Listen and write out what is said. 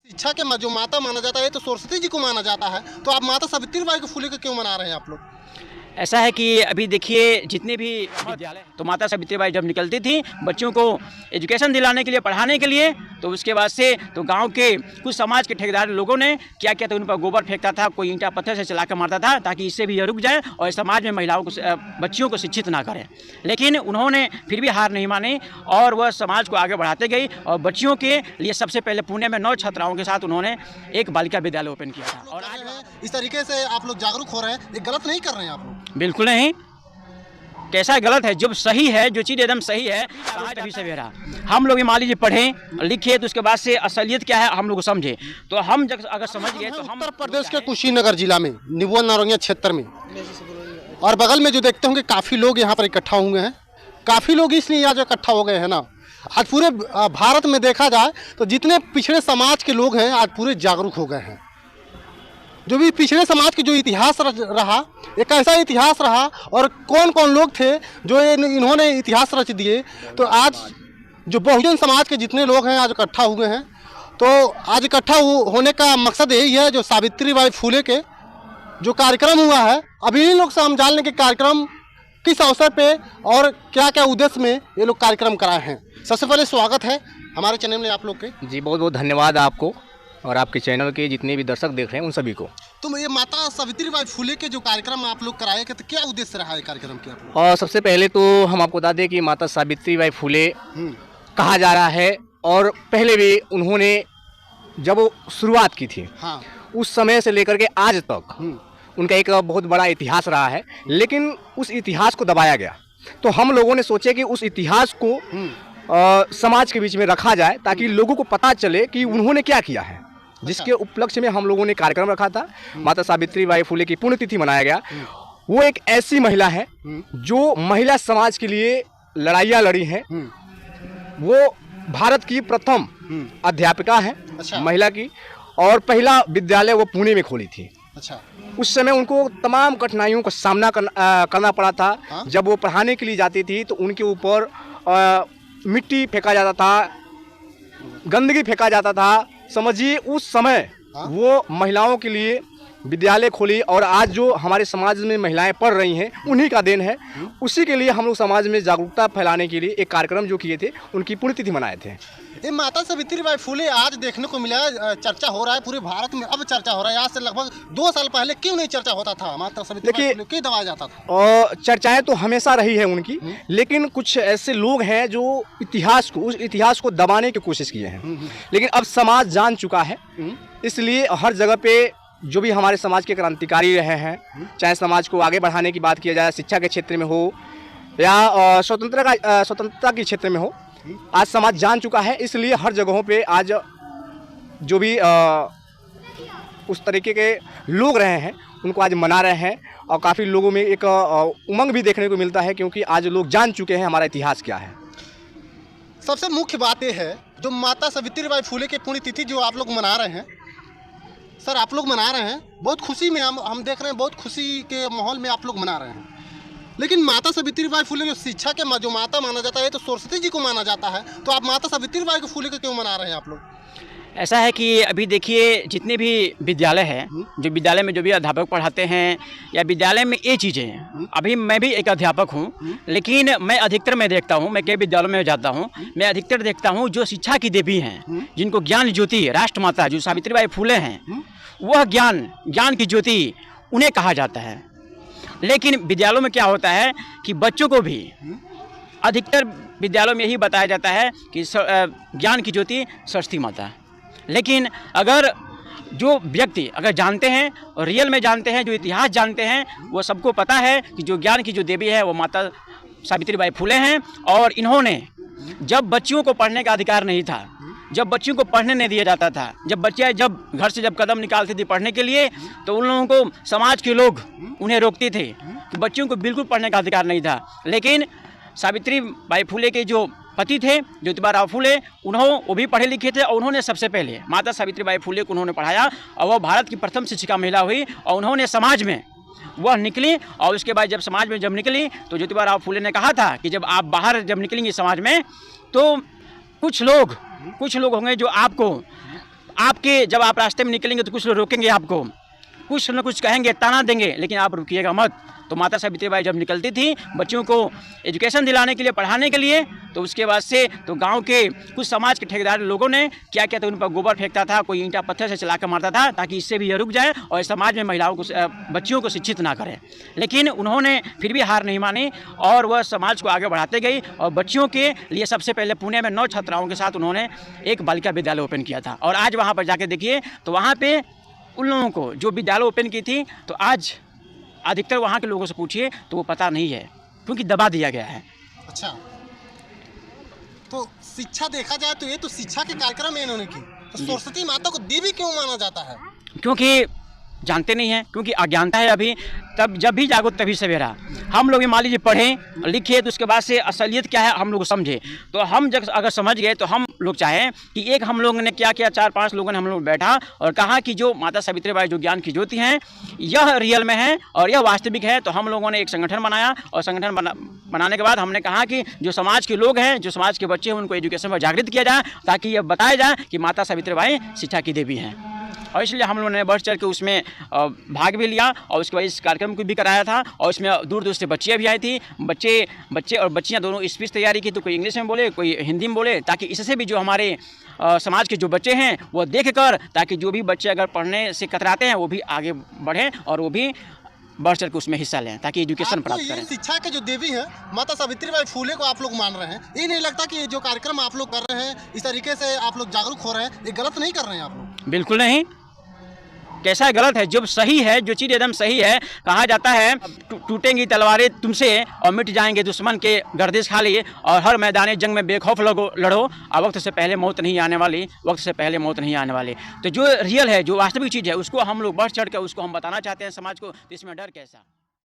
शिक्षा के जो माता माना जाता है, ये तो सरस्वती जी को माना जाता है, तो आप माता सावित्रीबाई को फुले को क्यों मना रहे हैं आप लोग? ऐसा है कि अभी देखिए जितने भी विद्यालय तो माता सावित्रीबाई जब निकलती थी बच्चों को एजुकेशन दिलाने के लिए, पढ़ाने के लिए, तो उसके बाद से तो गांव के कुछ समाज के ठेकेदार लोगों ने क्या किया था, उन पर गोबर फेंकता था, कोई ईंटा पत्थर से चला कर मारता था ताकि इससे भी ये रुक जाए और समाज में महिलाओं को, बच्चियों को शिक्षित ना करें। लेकिन उन्होंने फिर भी हार नहीं मानी और वह समाज को आगे बढ़ाते गई और बच्चियों के लिए सबसे पहले पुणे में 9 छात्राओं के साथ उन्होंने एक बालिका विद्यालय ओपन किया था। और आज इस तरीके से आप लोग जागरूक हो रहे हैं, ये गलत नहीं कर रहे हैं आप लोग? बिल्कुल नहीं, कैसा गलत है, जब सही है, जो चीज़ एकदम सही है तभी से बेरा। हम लोग मान लीजिए पढ़ें लिखे तो उसके बाद से असलियत क्या है हम लोग समझे, तो हम जब अगर समझ गए तो हम उत्तर प्रदेश के कुशीनगर जिला में निबुआ नारंगिया क्षेत्र में और बगल में जो देखते होंगे काफ़ी लोग यहाँ पर इकट्ठा हुए हैं। काफ़ी लोग इसलिए यहाँ जो इकट्ठा हो गए हैं ना, आज पूरे भारत में देखा जाए तो जितने पिछड़े समाज के लोग हैं आज पूरे जागरूक हो गए हैं। जो भी पिछड़े समाज के जो इतिहास रहा, एक ऐसा इतिहास रहा और कौन कौन लोग थे जो इन्होंने इतिहास रच दिए, तो आज जो बहुजन समाज के जितने लोग हैं आज इकट्ठा हुए हैं। तो आज इकट्ठा होने का मकसद यही है, जो सावित्रीबाई फुले के जो कार्यक्रम हुआ है, अभी इन लोग से हम जान लें कि कार्यक्रम किस अवसर पे और क्या क्या उद्देश्य में ये लोग कार्यक्रम कराए हैं। सबसे पहले स्वागत है हमारे चैनल में आप लोग के। जी बहुत बहुत धन्यवाद आपको और आपके चैनल के जितने भी दर्शक देख रहे हैं उन सभी को। तो ये माता सावित्रीबाई फुले के जो कार्यक्रम आप लोग कराए थे, तो क्या उद्देश्य रहा है कार्यक्रम के आप लोग? और सबसे पहले तो हम आपको बता दें कि माता सावित्रीबाई फुले कहा जा रहा है और पहले भी उन्होंने जब शुरुआत की थी, हाँ, उस समय से लेकर के आज तक उनका एक बहुत बड़ा इतिहास रहा है, लेकिन उस इतिहास को दबाया गया। तो हम लोगों ने सोचे कि उस इतिहास को समाज के बीच में रखा जाए ताकि लोगों को पता चले कि उन्होंने क्या किया है, जिसके उपलक्ष्य में हम लोगों ने कार्यक्रम रखा था। माता सावित्रीबाई फुले की पुण्यतिथि मनाया गया। वो एक ऐसी महिला है जो महिला समाज के लिए लड़ाइयाँ लड़ी हैं। वो भारत की प्रथम अध्यापिका है, अच्छा, महिला की, और पहला विद्यालय वो पुणे में खोली थी। अच्छा, उस समय उनको तमाम कठिनाइयों का सामना करना पड़ा था। हाँ? जब वो पढ़ाने के लिए जाती थी तो उनके ऊपर मिट्टी फेंका जाता था, गंदगी फेंका जाता था। समझिए उस समय हाँ? वो महिलाओं के लिए विद्यालय खोली और आज जो हमारे समाज में महिलाएं पढ़ रही हैं उन्हीं का देन है। उसी के लिए हम लोग समाज में जागरूकता फैलाने के लिए एक कार्यक्रम जो किए थे, उनकी पुण्यतिथि मनाए थे। ये माता सावित्रीबाई फुले आज देखने को मिला, चर्चा हो रहा है पूरे भारत में, अब चर्चा हो रहा है। आज से लगभग 2 साल पहले क्यों नहीं चर्चा होता था? माता सावित्रीबाई फुले क्यों दबाया जाता था? और चर्चाएं तो हमेशा रही है उनकी, लेकिन कुछ ऐसे लोग हैं जो उस इतिहास को दबाने की कोशिश किए हैं। लेकिन अब समाज जान चुका है, इसलिए हर जगह पे जो भी हमारे समाज के क्रांतिकारी रहे हैं, चाहे समाज को आगे बढ़ाने की बात किया जाए, शिक्षा के क्षेत्र में हो या स्वतंत्रता के क्षेत्र में हो, आज समाज जान चुका है। इसलिए हर जगहों पे आज जो भी उस तरीके के लोग रहे हैं उनको आज मना रहे हैं और काफ़ी लोगों में एक उमंग भी देखने को मिलता है, क्योंकि आज लोग जान चुके हैं हमारा इतिहास क्या है। सबसे मुख्य बात यह है, जो माता सावित्रीबाई फुले की पुण्यतिथि जो आप लोग मना रहे हैं, सर आप लोग मना रहे हैं, बहुत खुशी में हम देख रहे हैं, बहुत खुशी के माहौल में आप लोग मना रहे हैं। लेकिन माता सावित्रीबाई फुले जो शिक्षा के जो माता माना जाता है, तो सरस्वती जी को माना जाता है, तो आप माता सावित्रीबाई को फुले को क्यों मना रहे हैं आप लोग? ऐसा है कि अभी देखिए जितने भी विद्यालय हैं, जो विद्यालय में जो भी अध्यापक पढ़ाते हैं या विद्यालय में ये चीज़ें हैं, अभी मैं भी एक अध्यापक हूँ, लेकिन मैं अधिकतर मैं देखता हूँ, मैं कई विद्यालयों में जाता हूँ, मैं अधिकतर देखता हूँ जो शिक्षा की देवी हैं, जिनको ज्ञान ज्योति राष्ट्रमाता जो सावित्रीबाई फुले हैं, वह ज्ञान की ज्योति उन्हें कहा जाता है। लेकिन विद्यालयों में क्या होता है कि बच्चों को भी अधिकतर विद्यालयों में यही बताया जाता है कि ज्ञान की ज्योति सरस्वती माता। लेकिन अगर जो व्यक्ति अगर जानते हैं और रियल में जानते हैं, जो इतिहास जानते हैं, वो सबको पता है कि जो ज्ञान की जो देवी है वो माता सावित्रीबाई फुले हैं। और इन्होंने जब बच्चियों को पढ़ने का अधिकार नहीं था, जब बच्चियों को पढ़ने नहीं दिया जाता था, जब बच्चे जब घर से जब कदम निकालती थी पढ़ने के लिए, तो उन लोगों को समाज के लोग उन्हें रोकते थे कि बच्चियों को बिल्कुल पढ़ने का अधिकार नहीं था। लेकिन सावित्रीबाई फुले के जो पति थे ज्योतिबा फुले, वो भी पढ़े लिखे थे और उन्होंने सबसे पहले माता सावित्रीबाई फुले को उन्होंने पढ़ाया और वह भारत की प्रथम शिक्षिका महिला हुई और उन्होंने समाज में वह निकली। और उसके बाद जब समाज में जब निकली तो ज्योतिबा फुले ने कहा था कि जब आप बाहर जब निकलेंगे समाज में तो कुछ लोग होंगे जो आपको आपके जब आप रास्ते में निकलेंगे तो कुछ लोग रोकेंगे आपको, कुछ न कुछ कहेंगे, ताना देंगे, लेकिन आप रुकिएगा मत। तो माता सावित्रीबाई जब निकलती थी बच्चों को एजुकेशन दिलाने के लिए, पढ़ाने के लिए, तो उसके बाद से तो गांव के कुछ समाज के ठेकेदार लोगों ने क्या किया था, उन पर गोबर फेंकता था, कोई ईंटा पत्थर से चला कर मारता था, ताकि इससे भी ये रुक जाए और समाज में महिलाओं को, बच्चियों को शिक्षित ना करें। लेकिन उन्होंने फिर भी हार नहीं मानी और वह समाज को आगे बढ़ाते गई और बच्चियों के लिए सबसे पहले पुणे में 9 छात्राओं के साथ उन्होंने एक बालिका विद्यालय ओपन किया था। और आज वहाँ पर जाके देखिए तो वहाँ पर उन लोगों को जो विद्यालय ओपन की थी, तो आज अधिकतर वहाँ के लोगों से पूछिए तो वो पता नहीं है, क्योंकि दबा दिया गया है। अच्छा, तो शिक्षा देखा जाए तो ये तो शिक्षा के कार्यक्रम है इन्होंने की, तो सरस्वती माता को देवी क्यों माना जाता है? क्योंकि जानते नहीं हैं, क्योंकि अज्ञानता है अभी। तब जब भी जागो तभी सवेरा। हम लोग मान लीजिए पढ़ें लिखे तो उसके बाद से असलियत क्या है हम लोग समझे। तो हम जब अगर समझ गए तो हम लोग चाहें कि एक हम लोगों ने क्या किया, 4-5 लोगों ने हम लोग बैठा और कहा कि जो माता सावित्रीबाई जो ज्ञान की ज्योति हैं यह रियल में है और यह वास्तविक है। तो हम लोगों ने एक संगठन बनाया और संगठन बनाने के बाद हमने कहा कि जो समाज के लोग हैं, जो समाज के बच्चे हैं, उनको एजुकेशन पर जागृत किया जाए, ताकि यह बताया जाए कि माता सावित्रीबाई शिक्षा की देवी हैं। और इसलिए हम लोगों ने बढ़ चढ़ के उसमें भाग भी लिया और उसके बाद इस कार्यक्रम को भी कराया था। और इसमें दूर दूर से बच्चियाँ भी आई थी, बच्चे और बच्चियाँ दोनों स्पीच तैयारी की, तो कोई इंग्लिश में बोले, कोई हिंदी में बोले, ताकि इससे भी जो हमारे समाज के जो बच्चे हैं वो देख कर, ताकि जो भी बच्चे अगर पढ़ने से कतराते हैं वो भी आगे बढ़ें और वो भी बढ़ चढ़ के उसमें हिस्सा लें, ताकि एजुकेशन प्राप्त करें। शिक्षा के जो देवी हैं माता सावित्रीबाई फूले को आप लोग मान रहे हैं, ये नहीं लगता कि ये जो कार्यक्रम आप लोग कर रहे हैं, इस तरीके से आप लोग जागरूक हो रहे हैं, ये गलत नहीं कर रहे हैं आप लोग? बिल्कुल नहीं। कैसा गलत है? जो सही है, जो चीज़ एकदम सही है। कहा जाता है टूटेंगी तलवारें तुमसे और मिट जाएंगे दुश्मन के गर्दिश खाली, और हर मैदान जंग में बेखौफ लड़ो, और वक्त से पहले मौत नहीं आने वाली, वक्त से पहले मौत नहीं आने वाली। तो जो रियल है, जो वास्तविक चीज़ है, उसको हम लोग बढ़ चढ़ कर उसको हम बताना चाहते हैं समाज को। तो इसमें डर कैसा?